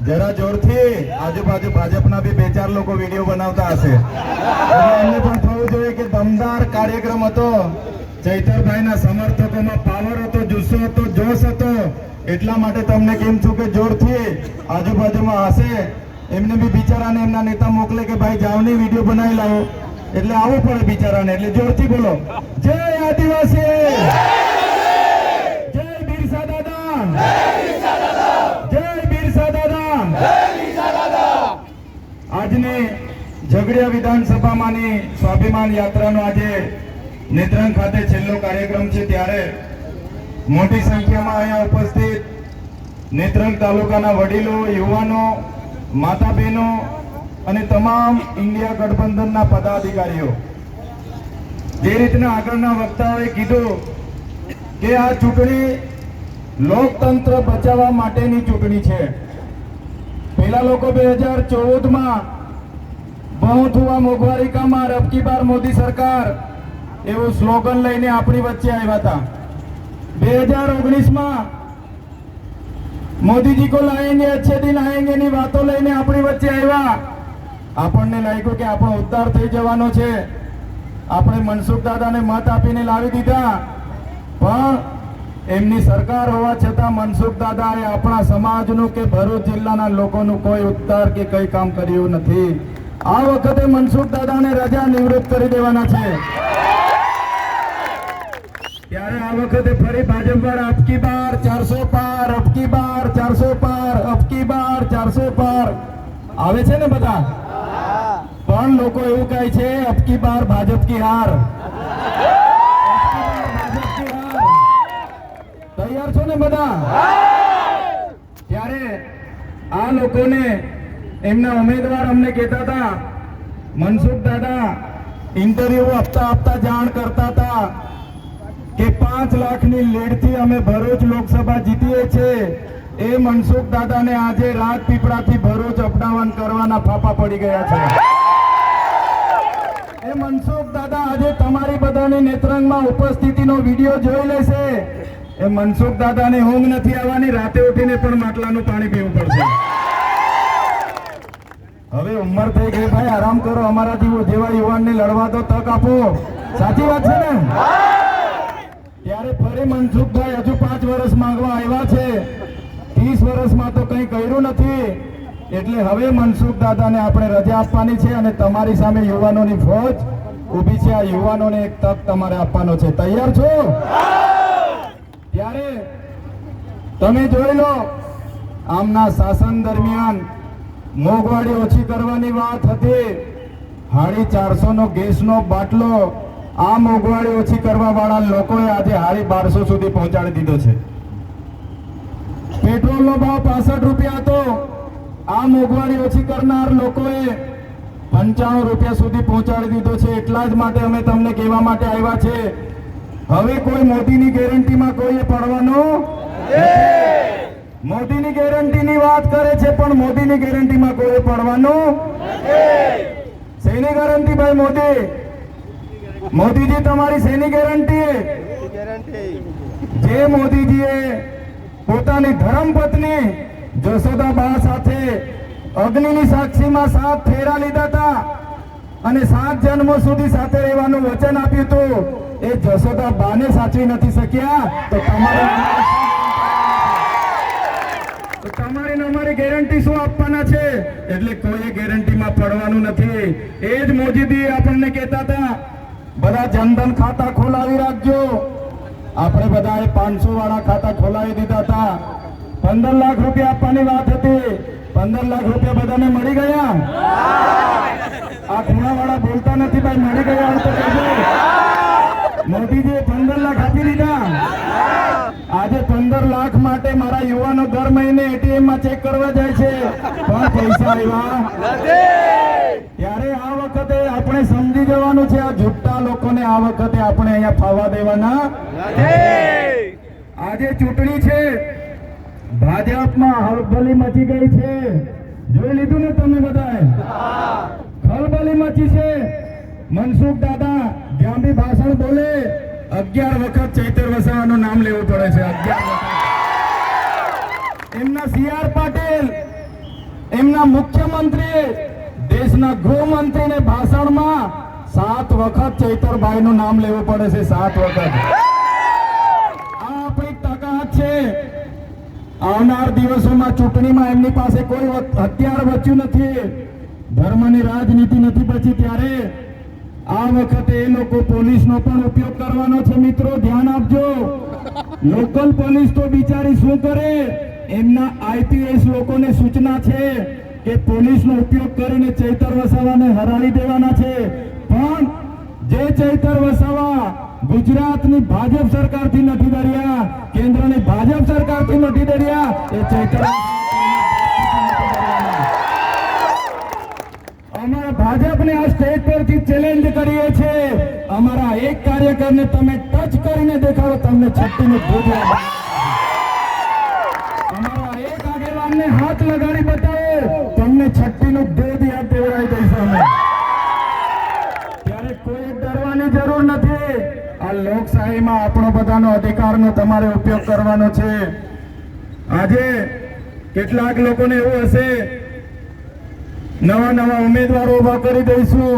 જરા જોરથી આજુબાજુ ભાજપના બી 2-4 લોકો વિડીયો બનાવતા હશે, એમને પણ થવું જોઈએ કે દમદાર કાર્યક્રમ હતો. ચૈતરભાઈના સમર્થકોમાં પાવર હતો, જુસ્સો હતો, જોશ હતો. એટલા માટે તમને કેમ છું કે જોરથી આજુબાજુમાં હશે એમને બી બિચારાને એમના નેતા મોકલે કે ભાઈ જાવની વિડીયો બનાવી લાવો, એટલે આવવું પડે બિચારાને. એટલે જોરથી બોલો, જય આદિવાસી, જય બિરસા દાદા, જય બિરસા દાદા. આજની ઝઘડિયા વિધાનસભામાંની સ્વાભિમાન યાત્રાનો આજે નેત્રંગ ખાતે છેલ્લો કાર્યક્રમ છે, ત્યારે મોટી સંખ્યામાં અહીંયા ઉપસ્થિત નેત્રંગ તાલુકાના વડીલો, યુવાનો, માતા બહેનો અને તમામ ઇન્ડિયા ગઠબંધનના પદાધિકારીઓ, જે રીતના આગળના વક્તાઓએ કીધું કે આ ચૂંટણી લોકતંત્ર બચાવવા માટેની ચૂંટણી છે. પેલા લોકો 2014માં બહુત હુઆ મોંઘવારી કા માર, અબ કી બાર મોદી સરકાર એવું સ્લોગન લઈને આપણી વચ્ચે આવ્યા હતા. 2019માં મોદીજી કો લાએંગે અચ્છે દિન આએંગે ની વાતો લઈને આપણી વચ્ચે આવ્યા. આપણને લાગ્યું કે આપણો ઉદ્ધાર થઈ જવાનો છે, આપણે મનસુખ દાદાને મત આપીને લાવી દીધા, પણ એમની સરકાર હોવા છતાં મનસુખ દાદાએ આપણા સમાજનું કે ભરૂચ જિલ્લાના લોકોનું કોઈ ઉદ્ધાર કે કઈ કામ કર્યું નથી. આ વખતે મનસુખ દાદાને રજા નિવૃત્ત કરી દેવાના છે. ત્યારે આ વખતે ફરી ભાજપ વાળા અબકી બાર 400 પાર, અબકી બાર 400 પાર, અબકી બાર 400 પાર આવે છે ને બધા, પણ લોકો એવું કહે છે અબકી બાર ભાજપ કી હાર. તૈયાર છો ને બધા? ત્યારે આ લોકોને એમના ઉમેદવાર અમને કહેતા હતા, મનસુખ દાદા ઇન્ટરવ્યુ આપતા જાણ કરતા હતા કે 5 લાખની લીડથી અમે ભરૂચ લોકસભા જીતીએ છીએ. એ મનસુખ દાદાને આજે રાજપીપળાથી ભરૂચ અપડાવન કરવાના ફાફા પડી ગયા છે. એ મનસુખ દાદા આજે તમારી બધાની નેત્રંગમાં ઉપસ્થિતિનો વિડીયો જોઈ લેશે. એ મનસુખ દાદાને ઊંઘ નથી આવવાની, રાતે ઉઠીને પણ માટલાનું પાણી પીવું પડશે. હવે ઉંમર થઈ ગઈ ભાઈ, આરામ કરો. અમારા જેવા યુવાનને લડવા તો તક આપો. સાચી વાત છે ને? ત્યારે ફરી મનસુખભાઈ હજુ 5 વર્ષ માંગવા આવ્યા છે. 30 વર્ષમાં તો કંઈ કર્યું નથી, એટલે હવે મનસુખ દાદાને આપણે રજા આપવાની છે અને તમારી સામે યુવાનોની ફોજ ઊભી છે. આ યુવાનોને એક તક તમારે આપવાનો છે. તૈયાર છો? ત્યારે તમે જોઈ લો, આમના શાસન દરમિયાન મોંઘવારી ઓછી કરવાની વાત હતી. 450 નો ગેસનો બાટલો આ મોંઘવારી ઓછી કરવા વાળા લોકોએ આજે 1250 સુધી પહોંચાડી દીધો છે. પેટ્રોલનો ભાવ 65 રૂપિયા હતો, આ મોંઘવારી ઓછી કરનાર લોકોએ 95 રૂપિયા સુધી પહોંચાડી દીધો છે. એટલા જ માટે અમે તમને કહેવા માટે આવ્યા છે, હવે કોઈ મોદીની ગેરંટીમાં કોઈએ પડવાનું નથી. મોદીની ગેરંટીની વાત કરે છે, પણ મોદીની ગેરંટીમાં કોઈએ પડવાનું નથી. શેની ગેરંટી ભાઈ? મોદીજી તમારી શેની ગેરંટી? જે મોદીજીએ પોતાની ધર્મપત્ની જશોદાબા સાથે અગ્નિની સાક્ષીમાં 7 ફેરા લીધા હતા અને 7 જન્મો સુધી સાથે રહેવાનું વચન આપ્યું હતું, એ જશોદાબાને સાચવી નથી શક્યા, તો તમારી અમારી ગેરંટી શું આપવાના છે? એટલે કોઈ ગેરંટીમાં પડવાનું નથી. એ જ મોદીજી આપણને કહેતા હતા, બધા જનધન ખાતા ખોલાવી રાખજો. આપણે બધાએ 500 વાળા ખાતા ખોલાવી દીધા હતા. 15 લાખ રૂપિયા આપવાની વાત હતી. 15 લાખ રૂપિયા બધાને મળી ગયા? આ ખૂણાવાળા બોલતા નથી ભાઈ, મળી ગયા હોય તો કહેજો. મોદીજીએ 15 લાખ આપી દીધા. આજે 15 લાખ માટે મારા યુવાનો દર મહિને એટીએમ માં ચેક કરવા જાય છે, પણ પૈસા આવ્યા નથી. ત્યારે આ વખતે આપણે સમજી જવાનું છે, આ જુટ્ટા લોકોને આ વખતે આપણે અહીંયા ફાવા દેવાના નથી. આજે ચૂંટણી છે, ભાજપમાં હલબલી મચી ગઈ છે. જોઈ લીધું ને તમે બધાએ? હલબલી મચી છે. મનસુખ દાદા જ્યાં બી ભાષણ બોલે 11 વખત ચૈતર વસાવાનું નામ લેવું પડે છે. 11 વખત. એમના CR પાટીલ, એમના મુખ્યમંત્રી, દેશના ગૃહમંત્રીને ભાષણમાં 7 વખત ચૈતરભાઈનું નામ લેવું પડે છે, 7 વખત. આ આપણી તાકાત છે. આવનાર દિવસોમાં ચૂંટણીમાં એમની પાસે કોઈ હથિયાર બચ્યું નથી, ધર્મની રાજનીતિ નથી બચી, ત્યારે આ વખતે એ લોકો પોલીસનો પણ ઉપયોગ કરવાનો છે. મિત્રો ધ્યાન આપજો. લોકલ પોલીસ તો બિચારી શું કરે, એમના IPS લોકોને સૂચના છે કે પોલીસનો ઉપયોગ કરીને ચૈતર વસાવાને હરાવી દેવાના છે. પણ જે ચૈતર વસાવા ગુજરાતની ભાજપ સરકારથી નથી ડર્યા, કેન્દ્રની ભાજપ સરકારથી નથી ડર્યા, એ ચૈતર અમારા ભાજપને આ સ્ટેજ પરથી ચેલેન્જ કરીએ છીએ, અમારા એક કાર્યકરને તમે ટચ કરીને દેખાડો, તમને છઠ્ઠીનું ભોગ લાગે. અમારા એક આગેવાનને હાથ લગાડી બતાવો, તમને છઠ્ઠીનું ભોગ યાદ દેવડાવી દઈશું અમે. ત્યારે કોઈ ડરવાની જરૂર નથી. આ લોકશાહીમાં આપણો બધાનો અધિકારનો તમારે ઉપયોગ કરવાનો છે. આજે કેટલાક લોકોને એવું હશે નવા ઉમેદવારો ઉભા કરી દઈશું,